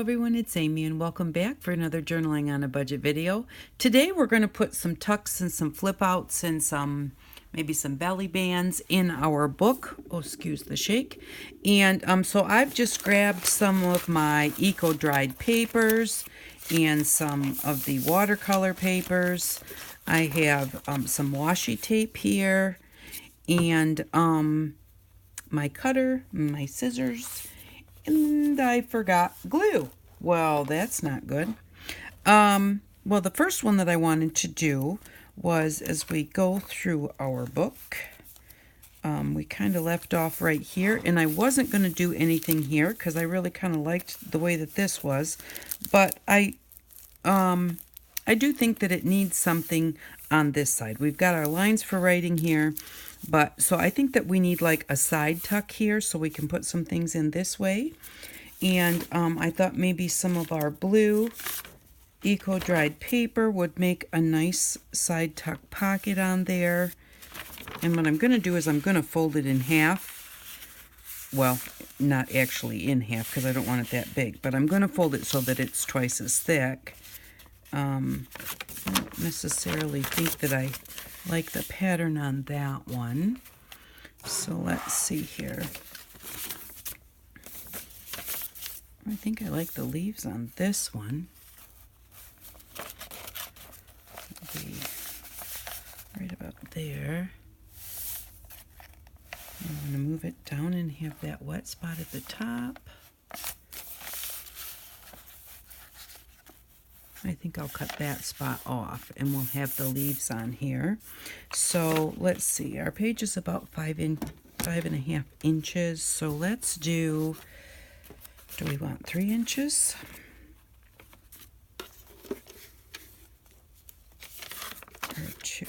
everyone, it's Amy and welcome back for another Journaling on a Budget video. Today we're going to put some tucks and some flip outs and maybe some belly bands in our book. Oh, excuse the shake. And so I've just grabbed some of my eco-dried papers and some of the watercolor papers. I have some washi tape here and my cutter, my scissors, and I forgot glue. Well, that's not good. Well, the first one that I wanted to do was, as we go through our book, we kind of left off right here, and I wasn't going to do anything here because I really kind of liked the way that this was, but I do think that it needs something on this side. We've got our lines for writing here, but so I think that we need like a side tuck here so we can put some things in this way. And I thought maybe some of our blue eco-dried paper would make a nice side tuck pocket on there. And what I'm going to do is I'm going to fold it in half. Well, not actually in half because I don't want it that big, but I'm going to fold it so that it's twice as thick. I don't necessarily think that I like the pattern on that one. So let's see here. I think I like the leaves on this one. It'll be right about there. I'm going to move it down and have that wet spot at the top. I think I'll cut that spot off and we'll have the leaves on here. So let's see, our page is about 5.5 inches. So let's do we want 3 inches? Or 2?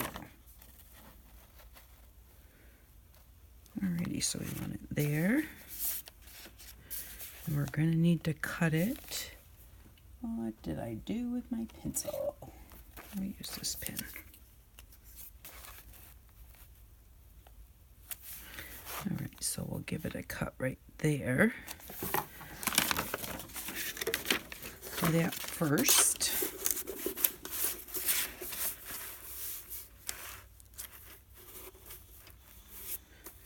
Alrighty, so we want it there. And we're going to need to cut it. What did I do with my pencil? Let me use this pen. Alright, so we'll give it a cut right there. Do that first.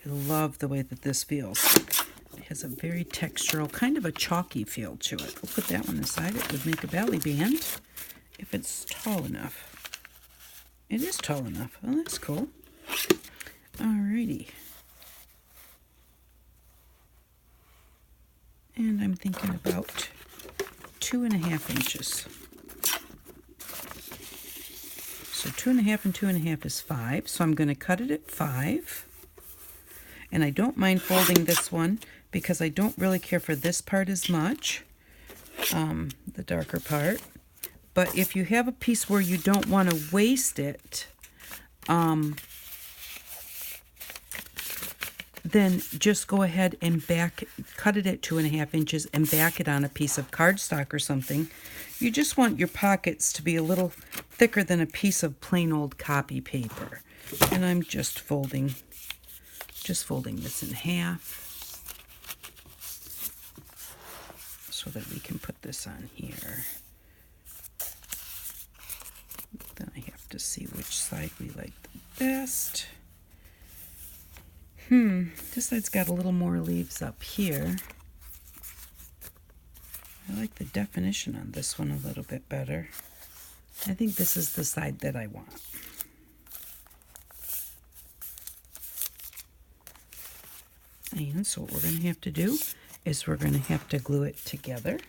I love the way that this feels. It has a very textural, kind of a chalky feel to it. We'll put that one aside. It would make a belly band if it's tall enough. It is tall enough. Oh, that's cool. Alrighty. And I'm thinking about 2.5 inches. So 2.5 and 2.5 is 5. So I'm going to cut it at 5. And I don't mind folding this one because I don't really care for this part as much, the darker part. But if you have a piece where you don't want to waste it, then just go ahead and cut it at 2.5 inches and back it on a piece of cardstock or something. You just want your pockets to be a little thicker than a piece of plain old copy paper. And I'm just folding this in half so that we can put this on here. Then I have to see which side we like the best. This side's got a little more leaves up here. I like the definition on this one a little bit better. I think this is the side that I want. And so what we're going to have to do is we're going to have to glue it together.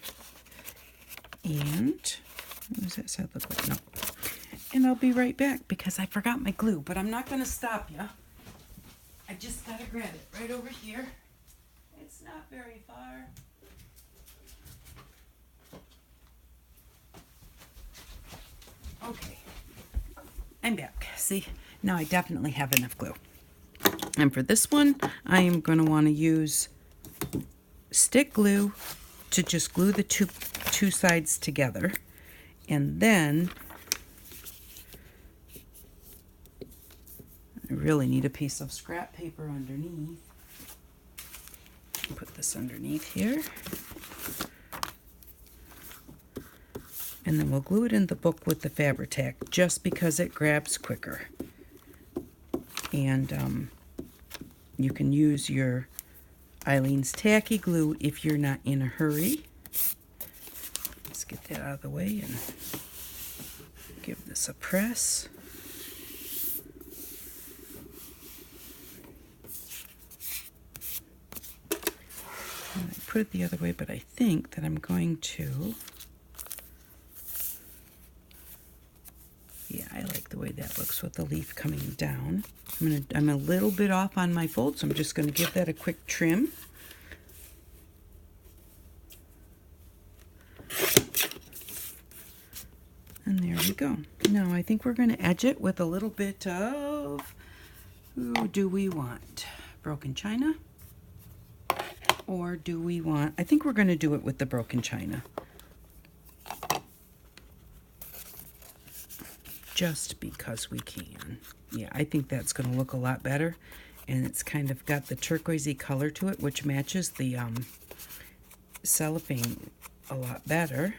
And what does that side look like? No. And I'll be right back because I forgot my glue, but I'm not going to stop you. I just got to grab it right over here. It's not very far. Okay. I'm back. See, now I definitely have enough glue. And for this one, I am going to want to use stick glue to just glue the two sides together. And then I really need a piece of scrap paper underneath. Put this underneath here. And then we'll glue it in the book with the Fabri-Tac just because it grabs quicker. And you can use your Eileen's Tacky Glue if you're not in a hurry. Let's get that out of the way and give this a press. And I put it the other way, but I think that I'm going to... Yeah, I like the way that looks with the leaf coming down. I'm a little bit off on my fold, so I'm just going to give that a quick trim. And there we go. Now I think we're going to edge it with a little bit of, who do we want? Broken china? Or do we want, I think we're going to do it with the broken china. Just because we can. Yeah, I think that's going to look a lot better. And it's kind of got the turquoisey color to it, which matches the cellophane a lot better.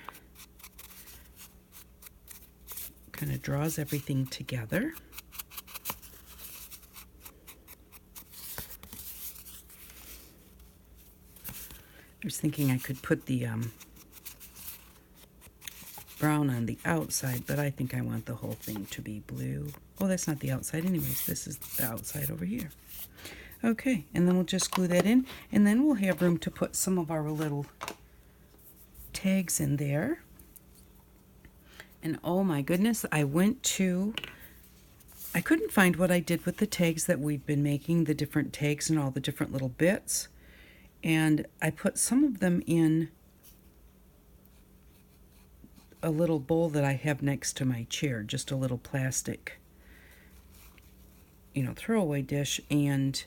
Kind of draws everything together. I was thinking I could put the brown on the outside, but I think I want the whole thing to be blue. Oh, that's not the outside anyways. This is the outside over here. Okay, and then we'll just glue that in, and then we'll have room to put some of our little tags in there. And oh my goodness, I couldn't find what I did with the tags that we've been making, the different tags and all the different little bits. And I put some of them in a little bowl that I have next to my chair, just a little plastic, throwaway dish. And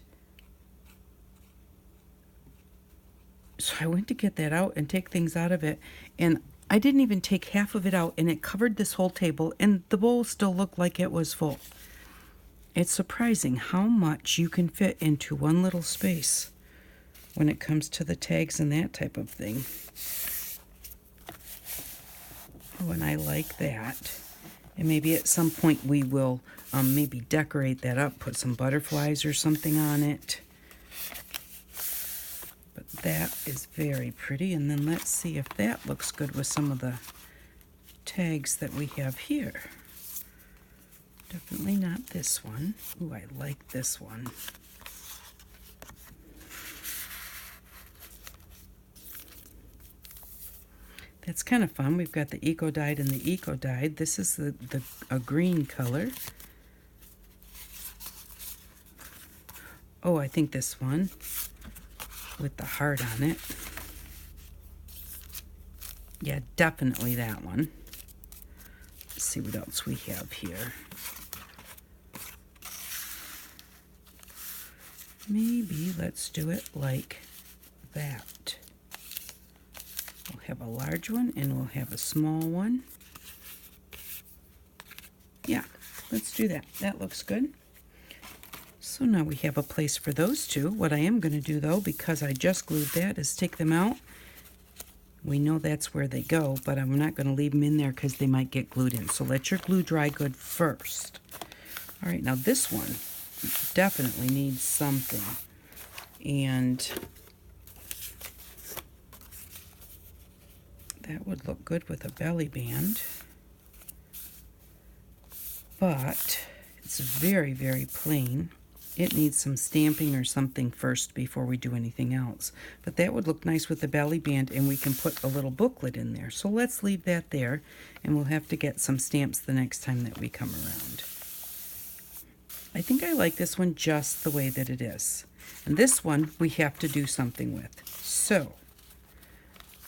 so I went to get that out and take things out of it, and I didn't even take half of it out, and it covered this whole table, and the bowl still looked like it was full. It's surprising how much you can fit into one little space when it comes to the tags and that type of thing. Oh, and I like that. And maybe at some point we will maybe decorate that up, put some butterflies or something on it. But that is very pretty. And then let's see if that looks good with some of the tags that we have here. Definitely not this one. Ooh, I like this one. That's kind of fun. We've got the Eco Dyed and the Eco Dyed. This is a green color. Oh, I think this one with the heart on it. Yeah, definitely that one. Let's see what else we have here. Maybe let's do it like that. We'll have a large one and we'll have a small one. Yeah, let's do that. That looks good. So now we have a place for those two. What I am going to do though, because I just glued that, is take them out. We know that's where they go, but I'm not going to leave them in there because they might get glued in. So let your glue dry good first. All right, now this one definitely needs something. And that would look good with a belly band, but it's very, very plain. It needs some stamping or something first before we do anything else. But that would look nice with the belly band, and we can put a little booklet in there. So let's leave that there, and we'll have to get some stamps the next time that we come around. I think I like this one just the way that it is. And this one we have to do something with. So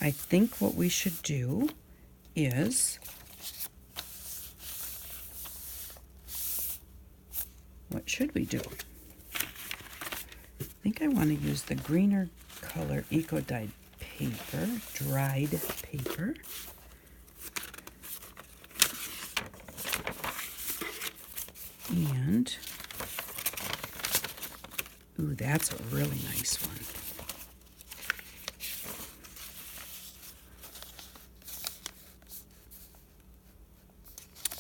I think what we should do is, what should we do? I think I want to use the greener color Eco Dyed paper, dried paper. And, ooh, that's a really nice one.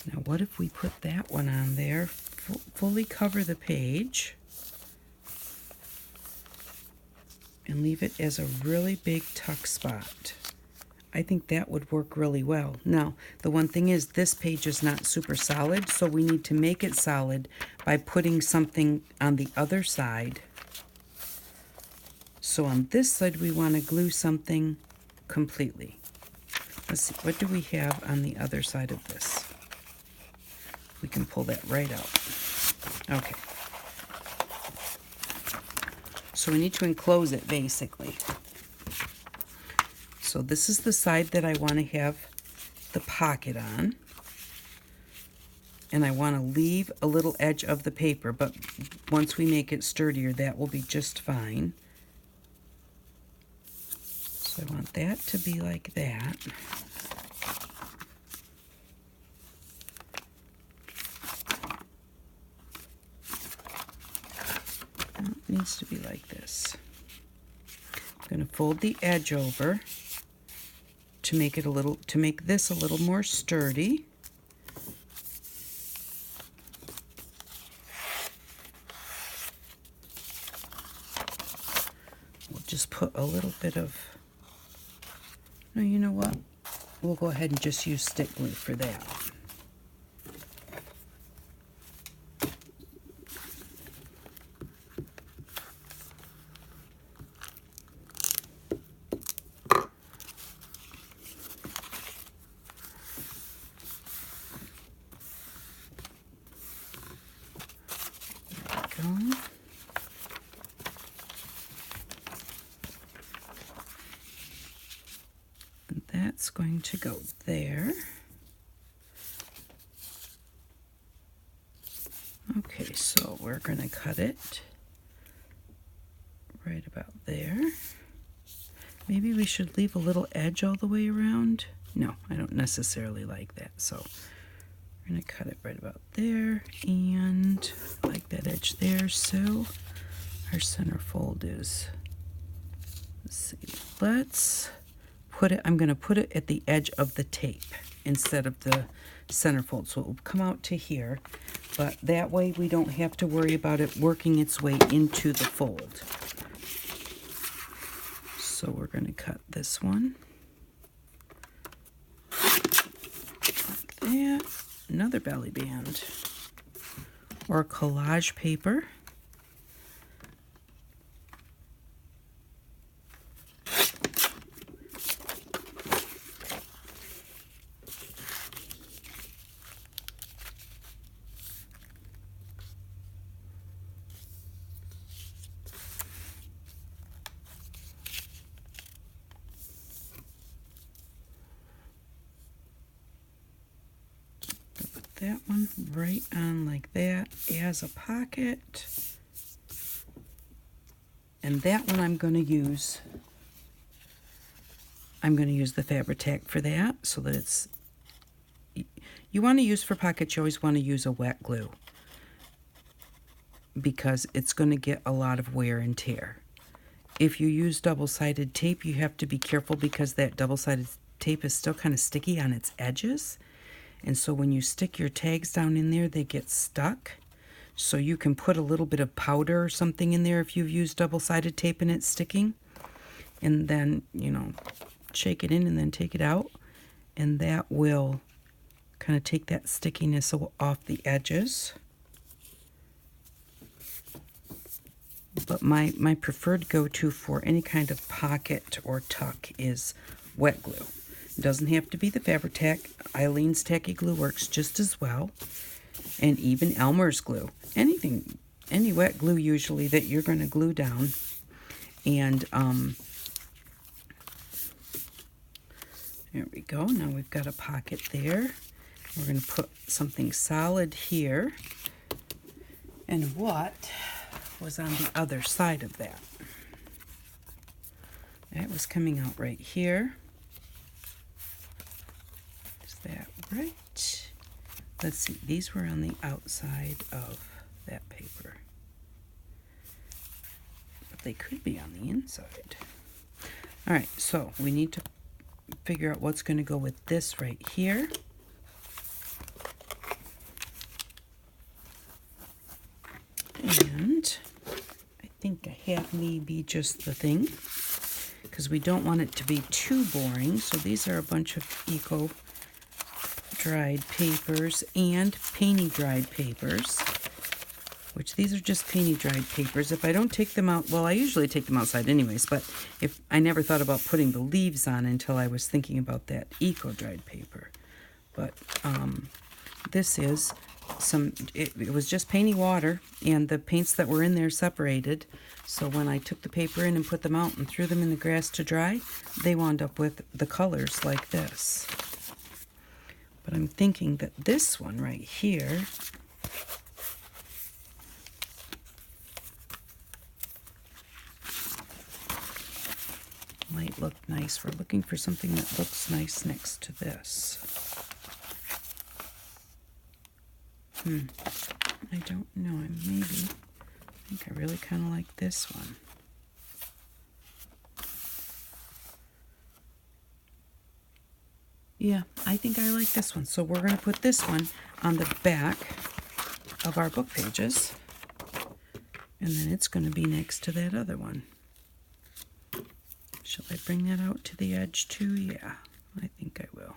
Now what if we put that one on there, fully cover the page, and leave it as a really big tuck spot? I think that would work really well. Now, the one thing is this page is not super solid, so we need to make it solid by putting something on the other side. So on this side, we want to glue something completely. Let's see, what do we have on the other side of this? We can pull that right out. Okay. So we need to enclose it, basically. So this is the side that I want to have the pocket on. And I want to leave a little edge of the paper, but once we make it sturdier, that will be just fine. So I want that to be like that. It needs to be like this. I'm going to fold the edge over to make it to make this a little more sturdy. We'll just put a little bit of, no, you know what? We'll go ahead and just use stick glue for that. And that's going to go there. Okay, so we're going to cut it right about there. Maybe we should leave a little edge all the way around. No, I don't necessarily like that, so we're going to cut it right about there, and I like that edge there. So our center fold is, let's see, let's put it, I'm going to put it at the edge of the tape instead of the center fold, so it will come out to here, but that way we don't have to worry about it working its way into the fold. So we're going to cut this one like that. Another belly band or collage paper. That one right on like that as a pocket. And that one I'm going to use the Fabri-Tac for that, so that it's, you want to use for pockets, you always want to use a wet glue because it's going to get a lot of wear and tear. If you use double-sided tape, you have to be careful because that double-sided tape is still kind of sticky on its edges. And so when you stick your tags down in there, they get stuck. So you can put a little bit of powder or something in there if you've used double-sided tape and it's sticking. And then, you know, shake it in and then take it out. And that will kind of take that stickiness off the edges. But my preferred go-to for any kind of pocket or tuck is wet glue. It doesn't have to be the Fabri-Tac. Eileen's Tacky Glue works just as well. And even Elmer's glue. Anything, any wet glue usually that you're going to glue down. And there we go. Now we've got a pocket there. We're going to put something solid here. And what was on the other side of that? That was coming out right here. Is that right? Let's see, these were on the outside of that paper. But they could be on the inside. All right, so we need to figure out what's going to go with this right here. may be just the thing, because we don't want it to be too boring. So these are a bunch of Eco dried papers and painty dried papers, which these are just painty dried papers. If I don't take them out, well, I usually take them outside anyways, but if I never thought about putting the leaves on until I was thinking about that Eco dried paper. But this is it was just painty water, and the paints that were in there separated. So when I took the paper in and put them out and threw them in the grass to dry, they wound up with the colors like this. But I'm thinking that this one right here might look nice. We're looking for something that looks nice next to this. I don't know. I think I really kind of like this one. Yeah, I think I like this one. So we're going to put this one on the back of our book pages. And then it's going to be next to that other one. Shall I bring that out to the edge too? Yeah, I think I will.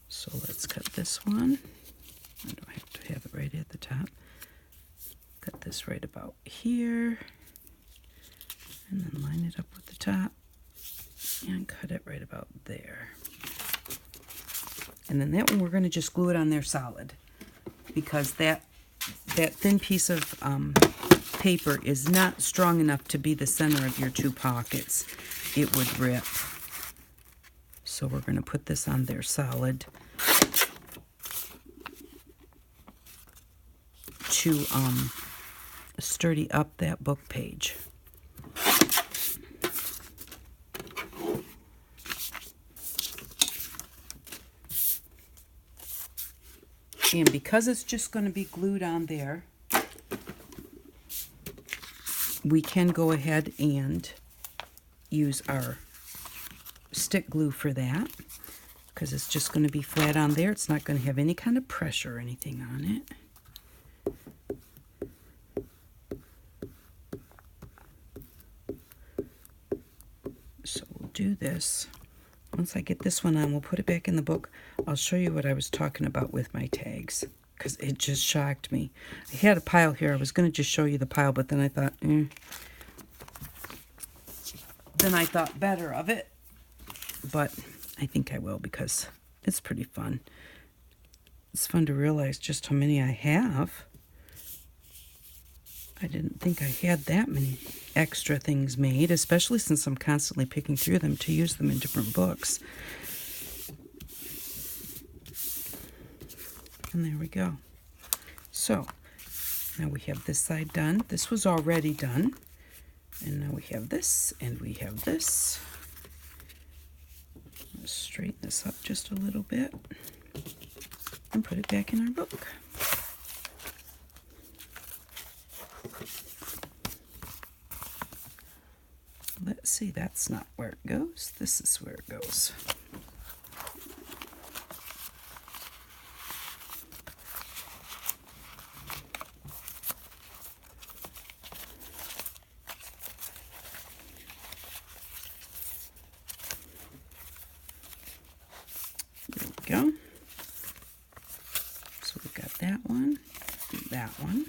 So let's cut this one. I don't have to have it right at the top. Cut this right about here. And then line it up with the top. And cut it right about there. And then that one we're going to just glue it on there solid. Because that thin piece of paper is not strong enough to be the center of your two pockets. It would rip. So we're going to put this on there solid to sturdy up that book page. And because it's just going to be glued on there, we can go ahead and use our stick glue for that, because it's just going to be flat on there. It's not going to have any kind of pressure or anything on it. So we'll do this. Once I get this one on, we'll put it back in the book. I'll show you what I was talking about with my tags, because it just shocked me. I had a pile here. I was going to just show you the pile, but then I thought, Then I thought better of it. But I think I will, because it's pretty fun. It's fun to realize just how many I have. I didn't think I had that many extra things made, especially since I'm constantly picking through them to use them in different books. And there we go. So, now we have this side done. This was already done. And now we have this, and we have this. Let's straighten this up just a little bit and put it back in our book. Let's see, that's not where it goes. This is where it goes. There we go. So we've got that one, that one.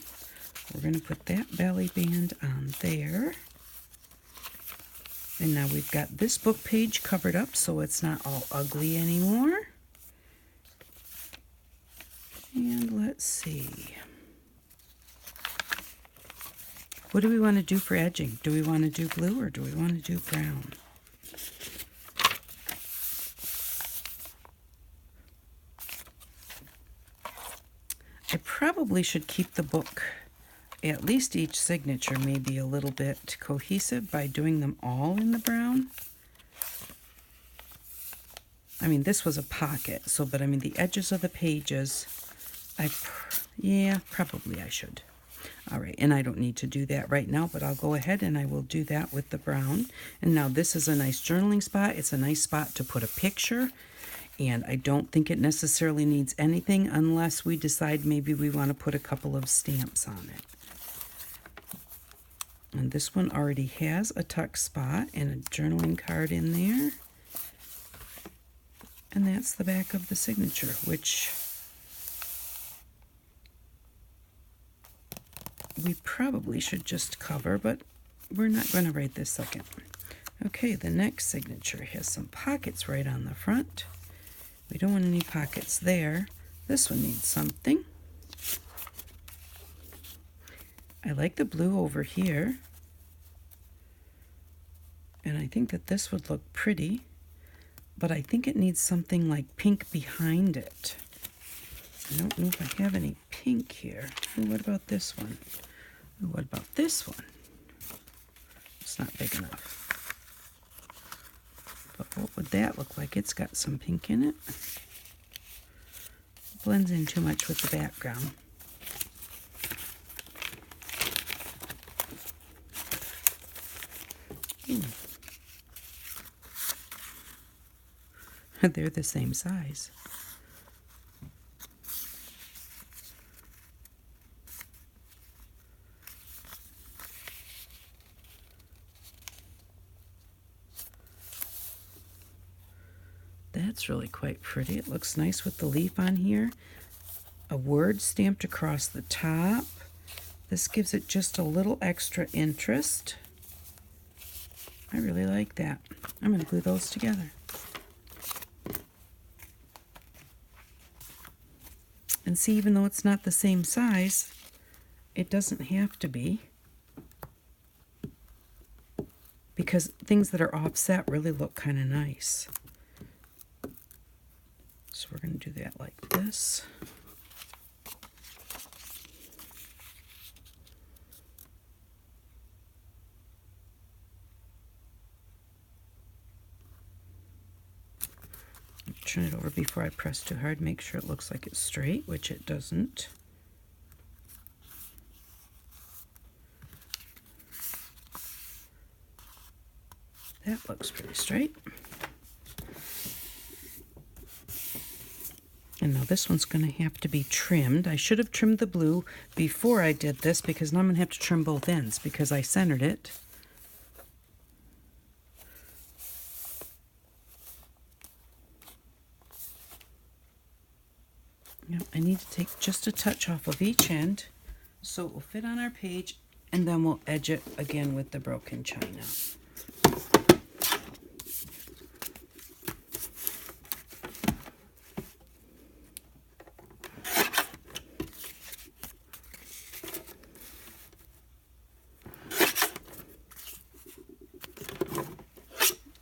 We're going to put that belly band on there. And now we've got this book page covered up so it's not all ugly anymore. And let's see. What do we want to do for edging? Do we want to do blue or do we want to do brown? I probably should keep the book, at least each signature, maybe a little bit cohesive by doing them all in the brown. I mean, this was a pocket, so, but I mean, the edges of the pages, yeah, probably I should. All right, and I don't need to do that right now, but I'll go ahead and I will do that with the brown. And now this is a nice journaling spot. It's a nice spot to put a picture. And I don't think it necessarily needs anything unless we decide maybe we want to put a couple of stamps on it. And this one already has a tuck spot and a journaling card in there. And that's the back of the signature, which we probably should just cover, but we're not going to right this second. Okay, the next signature has some pockets right on the front. We don't want any pockets there. This one needs something. I like the blue over here. And I think that this would look pretty, but I think it needs something like pink behind it. I don't know if I have any pink here. Ooh, what about this one? Ooh, what about this one? It's not big enough. But what would that look like? It's got some pink in it. Blends in too much with the background. Ooh. They're the same size. That's really quite pretty. It looks nice with the leaf on here. A word stamped across the top. This gives it just a little extra interest. I really like that. I'm going to glue those together. And see, even though it's not the same size, it doesn't have to be. Because things that are offset really look kind of nice. So we're going to do that like this. Turn it over before I press too hard. Make sure it looks like it's straight, which it doesn't. That looks pretty straight. And now this one's going to have to be trimmed. I should have trimmed the blue before I did this, because now I'm going to have to trim both ends because I centered it. Yep, I need to take just a touch off of each end so it will fit on our page, and then we'll edge it again with the broken china.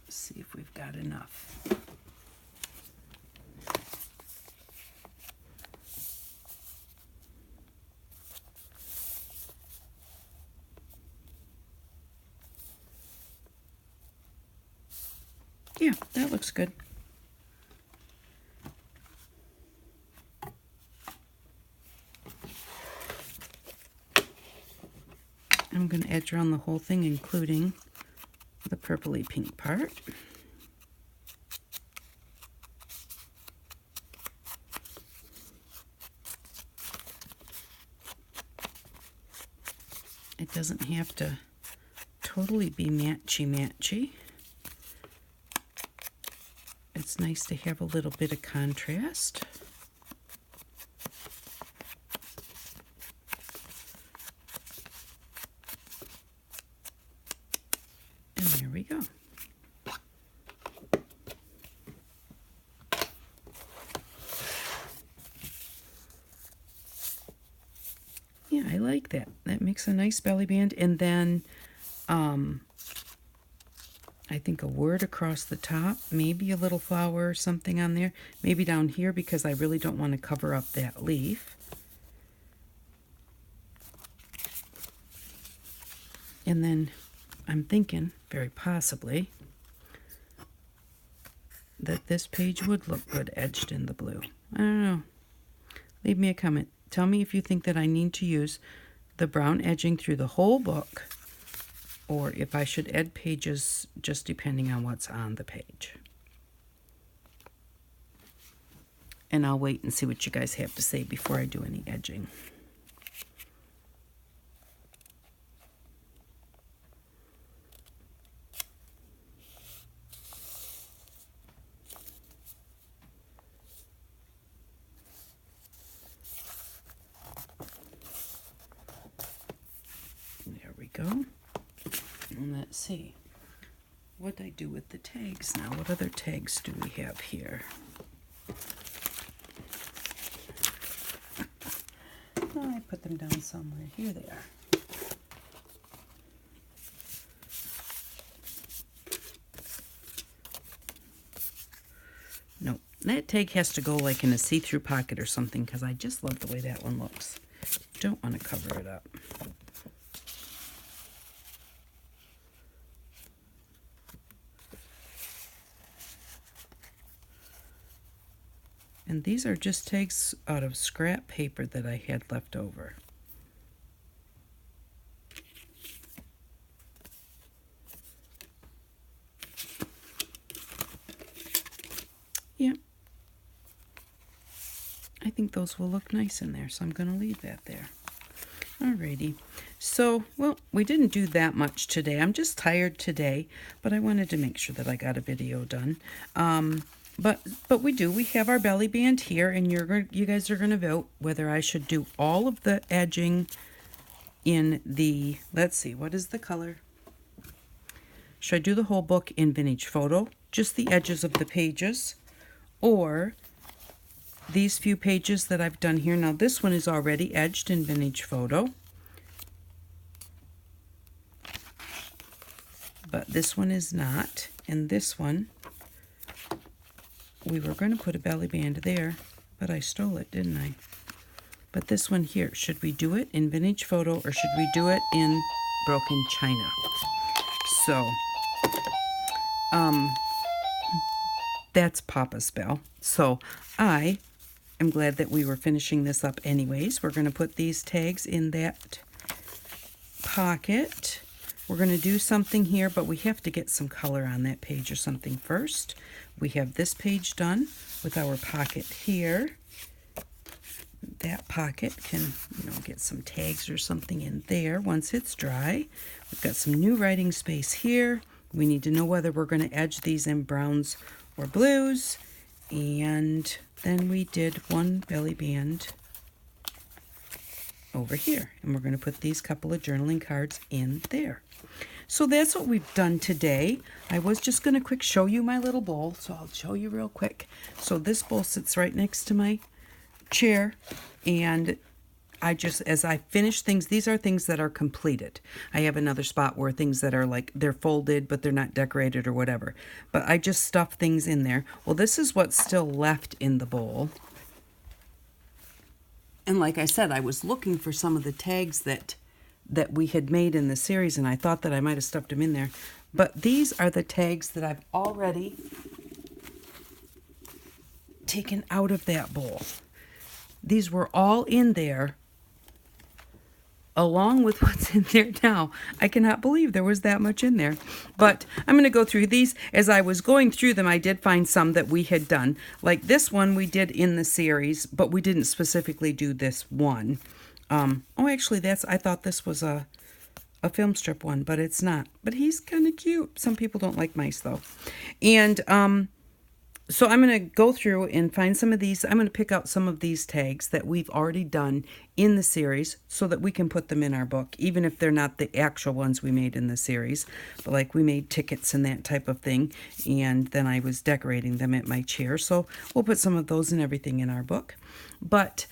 See if we've got enough. Yeah, that looks good. I'm going to edge around the whole thing, including the purpley pink part. It doesn't have to totally be matchy-matchy. It's nice to have a little bit of contrast. And there we go. Yeah, I like that. That makes a nice belly band. And then I think a word across the top, maybe a little flower or something on there, maybe down here because I really don't want to cover up that leaf. And then I'm thinking, very possibly, that this page would look good edged in the blue. I don't know. Leave me a comment. Tell me if you think that I need to use the brown edging through the whole book, or if I should add pages just depending on what's on the page. And I'll wait and see what you guys have to say before I do any edging. let's see. What I do with the tags now? What other tags do we have here? Oh, I put them down somewhere. Here they are. No, that tag has to go like in a see-through pocket or something because I just love the way that one looks. Don't want to cover it up. And these are just tags out of scrap paper that I had left over. Yeah. I think those will look nice in there, so I'm going to leave that there. Alrighty. So, well, we didn't do that much today. I'm just tired today, but I wanted to make sure that I got a video done. But we do. We have our belly band here, and you guys are going to vote whether I should do all of the edging in the, let's see, what is the color? Should I do the whole book in Vintage Photo, just the edges of the pages, or these few pages that I've done here? Now, this one is already edged in Vintage Photo, but this one is not, and this one, we were going to put a belly band there, but I stole it, didn't I? But this one here, should we do it in Vintage Photo or should we do it in Broken China? So, that's Papa's bell. So, I am glad that we were finishing this up anyways. We're going to put these tags in that pocket. We're going to do something here, but we have to get some color on that page or something first. We have this page done with our pocket here. That pocket can, get some tags or something in there once it's dry. We've got some new writing space here. We need to know whether we're going to edge these in browns or blues. And then we did one belly band over here. And we're going to put these couple of journaling cards in there. So that's what we've done today. I was just going to quick show you my little bowl, so I'll show you real quick. So this bowl sits right next to my chair, and I just, as I finish things, these are things that are completed. I have another spot where things that are like, they're folded, but they're not decorated or whatever. But I just stuff things in there. Well, this is what's still left in the bowl. And like I said, I was looking for some of the tags that we had made in the series, and I thought that I might have stuffed them in there. But these are the tags that I've already taken out of that bowl. These were all in there, along with what's in there now. I cannot believe there was that much in there. But I'm going to go through these. As I was going through them, I did find some that we had done. Like this one we did in the series, but we didn't specifically do this one. Oh, actually, I thought this was a film strip one, but it's not. But he's kind of cute. Some people don't like mice, though. And so I'm going to go through and find some of these. I'm going to pick out some of these tags that we've already done in the series so that we can put them in our book, even if they're not the actual ones we made in the series. But like we made tickets and that type of thing, and then I was decorating them at my chair. So we'll put some of those and everything in our book. But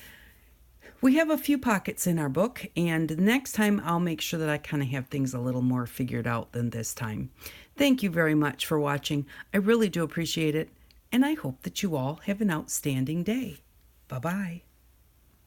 we have a few pockets in our book, and next time I'll make sure that I kind of have things a little more figured out than this time. Thank you very much for watching. I really do appreciate it, and I hope that you all have an outstanding day. Bye-bye.